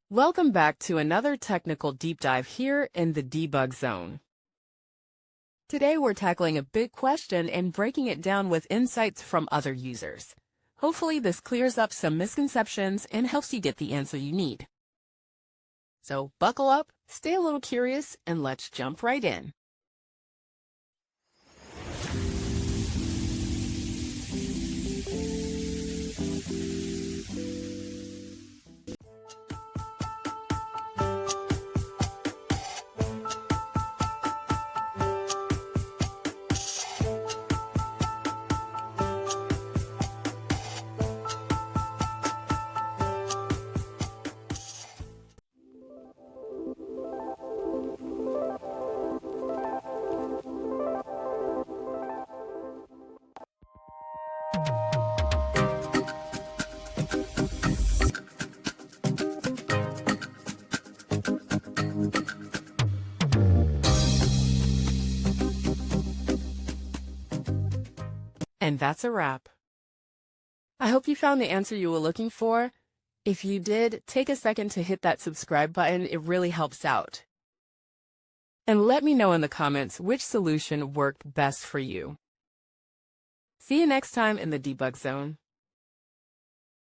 Welcome back to another technical deep dive here in the debug zone. Today we're tackling a big question and breaking it down with insights from other users. Hopefully this clears up some misconceptions and helps you get the answer you need. So buckle up, stay a little curious, and let's jump right in. And that's a wrap. I hope you found the answer you were looking for. If you did, take a second to hit that subscribe button. It really helps out. And let me know in the comments which solution worked best for you. See you next time in the debug zone.